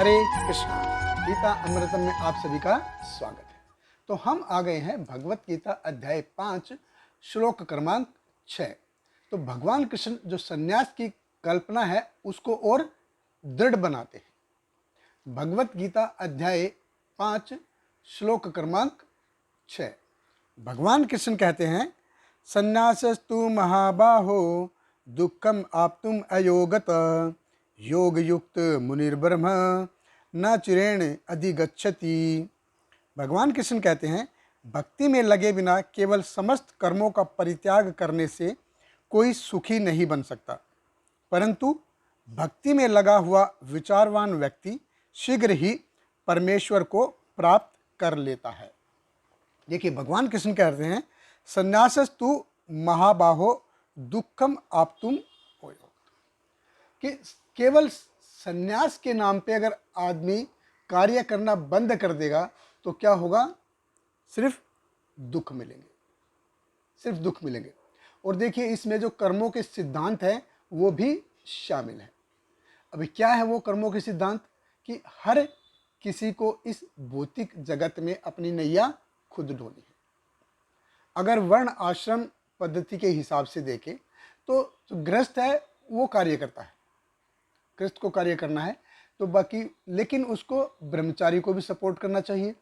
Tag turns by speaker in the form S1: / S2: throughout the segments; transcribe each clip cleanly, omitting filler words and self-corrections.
S1: हरे कृष्णा। गीता अमृतम में आप सभी का स्वागत है। तो हम आ गए हैं भगवत गीता अध्याय 5 श्लोक क्रमांक 6। तो भगवान कृष्ण जो संन्यास की कल्पना है उसको और दृढ़ बनाते हैं। भगवत गीता अध्याय 5 श्लोक क्रमांक 6 भगवान कृष्ण कहते हैं, संन्यासस्तु महाबाहो दुःखम आप्तुम अयोगत योग युक्त मुनिर्ब्रह्म न चिरेण अधिगच्छति। भगवान कृष्ण कहते हैं, भक्ति में लगे बिना केवल समस्त कर्मों का परित्याग करने से कोई सुखी नहीं बन सकता, परंतु भक्ति में लगा हुआ विचारवान व्यक्ति शीघ्र ही परमेश्वर को प्राप्त कर लेता है। देखिए, भगवान कृष्ण कहते हैं, संन्यासस्तु महाबाहो दुःखम आप्तुम अयोगत, कि केवल संन्यास के नाम पे अगर आदमी कार्य करना बंद कर देगा तो क्या होगा? सिर्फ दुख मिलेंगे, सिर्फ दुख मिलेंगे। और देखिए, इसमें जो कर्मों के सिद्धांत हैं वो भी शामिल है। अभी क्या है वो कर्मों के सिद्धांत? कि हर किसी को इस भौतिक जगत में अपनी नैया खुद ढोनी है। अगर वर्ण आश्रम पद्धति के हिसाब से देखें तो जो गृहस्थ है वो कार्य करता है, गृहस्थ को कार्य करना है, तो बाकी लेकिन उसको ब्रह्मचारी को भी सपोर्ट करना चाहिए,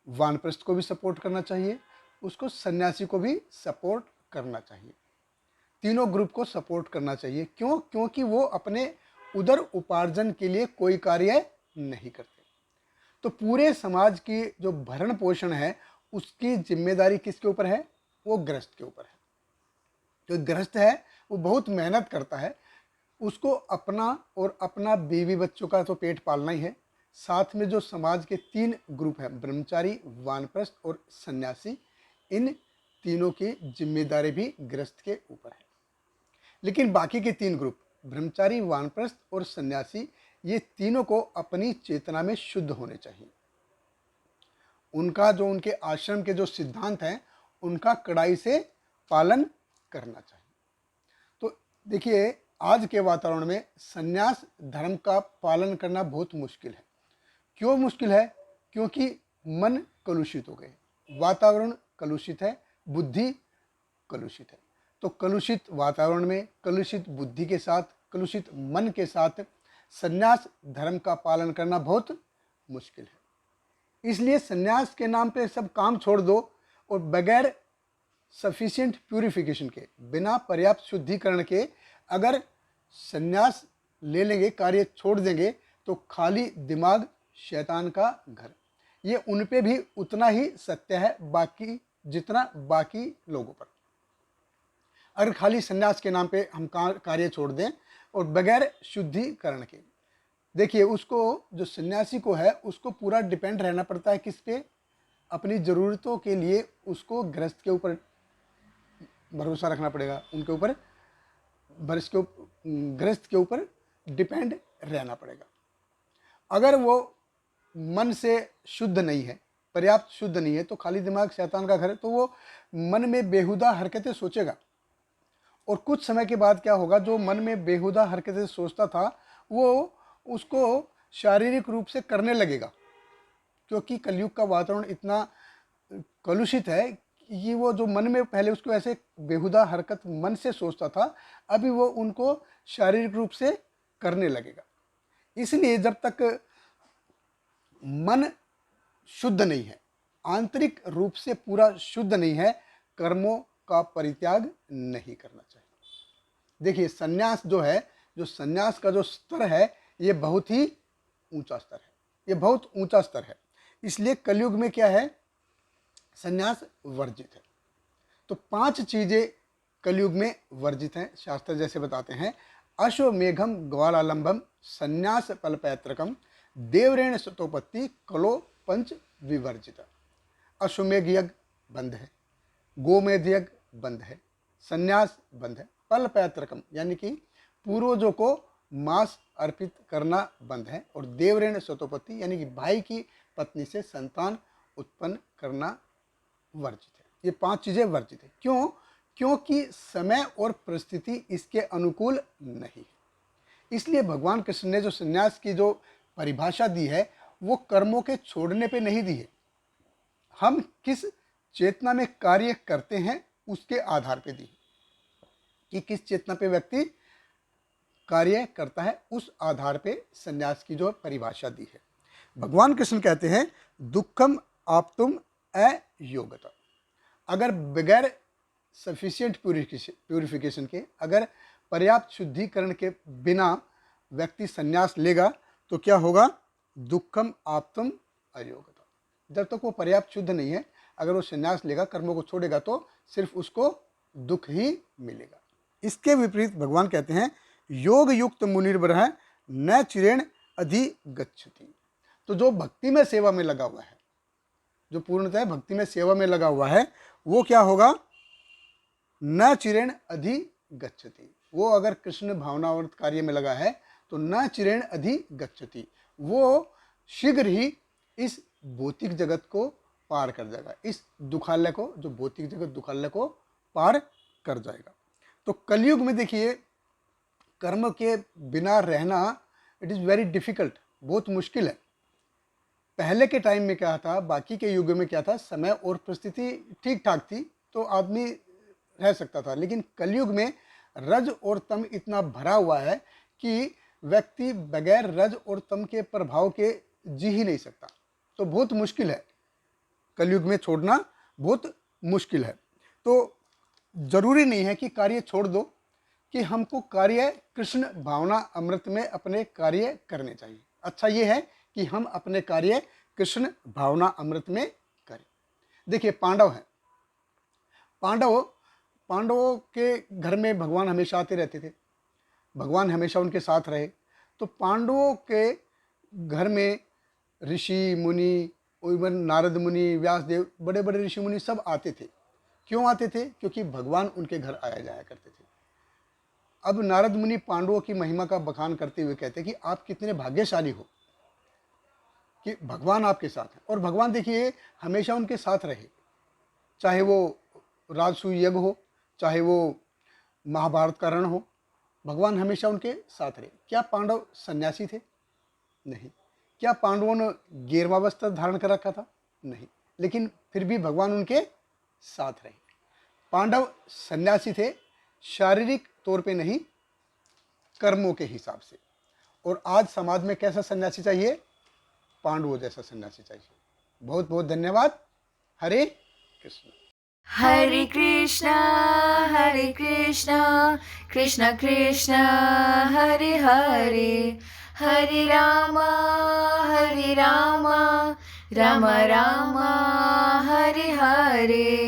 S1: वानप्रस्थ को भी सपोर्ट करना चाहिए, उसको सन्यासी को भी सपोर्ट करना चाहिए, तीनों ग्रुप को सपोर्ट करना चाहिए। क्यों? क्योंकि वो अपने उदर उपार्जन के लिए कोई कार्य नहीं करते। तो पूरे समाज की जो भरण पोषण है उसकी जिम्मेदारी किसके ऊपर है? वो गृहस्थ के ऊपर है। जो गृहस्थ है वो बहुत मेहनत करता है, उसको अपना और अपना बीवी बच्चों का तो पेट पालना ही है, साथ में जो समाज के तीन ग्रुप हैं, ब्रह्मचारी, वानप्रस्थ और सन्यासी, इन तीनों की जिम्मेदारी भी गृहस्थ के ऊपर है। लेकिन बाकी के तीन ग्रुप, ब्रह्मचारी, वानप्रस्थ और सन्यासी, ये तीनों को अपनी चेतना में शुद्ध होने चाहिए। उनका जो उनके आश्रम के जो सिद्धांत हैं उनका कड़ाई से पालन करना चाहिए। तो देखिए, आज के वातावरण में संन्यास धर्म का पालन करना बहुत मुश्किल है। क्यों मुश्किल है? क्योंकि मन कलुषित हो गए, वातावरण कलुषित है, बुद्धि कलुषित है। तो कलुषित वातावरण में, कलुषित बुद्धि के साथ, कलुषित मन के साथ संन्यास धर्म का पालन करना बहुत मुश्किल है। इसलिए संन्यास के नाम पे सब काम छोड़ दो और बगैर सफिशिएंट प्यूरिफिकेशन के, बिना पर्याप्त शुद्धिकरण के अगर संन्यास ले लेंगे, कार्य छोड़ देंगे, तो खाली दिमाग शैतान का घर। ये उन पे भी उतना ही सत्य है बाकी जितना बाकी लोगों पर। अगर खाली संन्यास के नाम पे हम कार्य छोड़ दें और बगैर शुद्धिकरण के, देखिए उसको, जो सन्यासी को है उसको पूरा डिपेंड रहना पड़ता है किस पे? अपनी ज़रूरतों के लिए उसको गृहस्थ के ऊपर भरोसा रखना पड़ेगा, उनके ऊपर गृहस्थ के ऊपर डिपेंड रहना पड़ेगा। अगर वो मन से शुद्ध नहीं है, पर्याप्त शुद्ध नहीं है, तो खाली दिमाग शैतान का घर है, तो वो मन में बेहुदा हरकतें सोचेगा। और कुछ समय के बाद क्या होगा? जो मन में बेहुदा हरकतें सोचता था वो उसको शारीरिक रूप से करने लगेगा, क्योंकि कलयुग का वातावरण इतना कलुषित है कि वो जो मन में पहले उसको ऐसे बेहुदा हरकत मन से सोचता था, अभी वो उनको शारीरिक रूप से करने लगेगा। इसलिए जब तक मन शुद्ध नहीं है, आंतरिक रूप से पूरा शुद्ध नहीं है, कर्मों का परित्याग नहीं करना चाहिए। देखिए, संन्यास जो है, जो संन्यास का जो स्तर है, ये बहुत ही ऊंचा स्तर है, ये बहुत ऊंचा स्तर है। इसलिए कलयुग में क्या है? संन्यास वर्जित है। तो 5 चीजें कलयुग में वर्जित हैं। शास्त्र जैसे बताते हैं, अश्वमेघम ग्वालालंबम संन्यास फलपैत्रकम देवरेण सतोपत्ति कलो पंच विवर्जित। अश्वमेघ यज्ञ बंद है, गोमेध यज्ञ बंद है, संन्यास बंद है, फलपैत्रकम यानी कि पूर्वजों को मांस अर्पित करना बंद है, और देवरेण सतोपत्ति यानी कि भाई की पत्नी से संतान उत्पन्न करना वर्जित है। ये 5 चीजें वर्जित है। क्यों? क्योंकि समय और परिस्थिति इसके अनुकूल नहीं है। इसलिए भगवान कृष्ण ने जो संन्यास की जो परिभाषा दी है वो कर्मों के छोड़ने पे नहीं दी है, हम किस चेतना में कार्य करते हैं उसके आधार पे दी है, कि किस चेतना पे व्यक्ति कार्य करता है उस आधार पे संन्यास की जो परिभाषा दी है। भगवान कृष्ण कहते हैं दुखम आप्तुम अयोगता। अगर बगैर सफिशिएंट प्यूरिफिकेशन के, अगर पर्याप्त शुद्धिकरण के बिना व्यक्ति संन्यास लेगा तो क्या होगा? दुखम आप्तुम अयोगता। जब तक वो पर्याप्त शुद्ध नहीं है, अगर वो संन्यास लेगा, कर्मों को छोड़ेगा, तो सिर्फ उसको दुख ही मिलेगा। इसके विपरीत भगवान कहते हैं योग युक्त मुनिर्बरः न चिरेण अधिगच्छति। तो जो भक्ति में सेवा में लगा हुआ है, जो पूर्णतः भक्ति में सेवा में लगा हुआ है, वो क्या होगा? न चिरेण अधिगच्छति। वो अगर कृष्ण भावनावर्त कार्य में लगा है तो न चिरेण अधिगच्छति, वो शीघ्र ही इस भौतिक जगत को पार कर जाएगा, इस दुखालय को, जो भौतिक जगत दुखालय को पार कर जाएगा। तो कलयुग में देखिए कर्म के बिना रहना इट इज़ वेरी डिफिकल्ट, बहुत मुश्किल है। पहले के टाइम में क्या था, बाकी के युग में क्या था, समय और परिस्थिति ठीक ठाक थी तो आदमी रह सकता था, लेकिन कलयुग में रज और तम इतना भरा हुआ है कि व्यक्ति बगैर रज और तम के प्रभाव के जी ही नहीं सकता। तो बहुत मुश्किल है, कलयुग में छोड़ना बहुत मुश्किल है। तो जरूरी नहीं है कि कार्य छोड़ दो, कि हमको कार्य कृष्ण भावना अमृत में अपने कार्य करने चाहिए। अच्छा ये है कि हम अपने कार्य कृष्ण भावना अमृत में करें। देखिए पांडव हैं, पांडवों के घर में भगवान हमेशा आते रहते थे, भगवान हमेशा उनके साथ रहे। तो पांडवों के घर में ऋषि मुनि, इवन नारद मुनि, व्यासदेव, बड़े बड़े ऋषि मुनि सब आते थे। क्यों आते थे? क्योंकि भगवान उनके घर आया जाया करते थे। अब नारद मुनि पांडवों की महिमा का बखान करते हुए कहते हैं कि आप कितने भाग्यशाली हो कि भगवान आपके साथ हैं। और भगवान देखिए हमेशा उनके साथ रहे, चाहे वो राजसूय यज्ञ हो, चाहे वो महाभारत का रण हो, भगवान हमेशा उनके साथ रहे। क्या पांडव सन्यासी थे? नहीं। क्या पांडवों ने गेरवा वस्त्र धारण कर रखा था? नहीं। लेकिन फिर भी भगवान उनके साथ रहे। पांडव सन्यासी थे, शारीरिक तौर पे नहीं, कर्मों के हिसाब से। और आज समाज में कैसा सन्यासी चाहिए? पांडवों जैसा सन्यासी चाहिए। बहुत बहुत धन्यवाद। हरे कृष्ण।
S2: हरे कृष्णा कृष्ण कृष्ण हरे हरे, हरे रामा राम राम हरे हरे।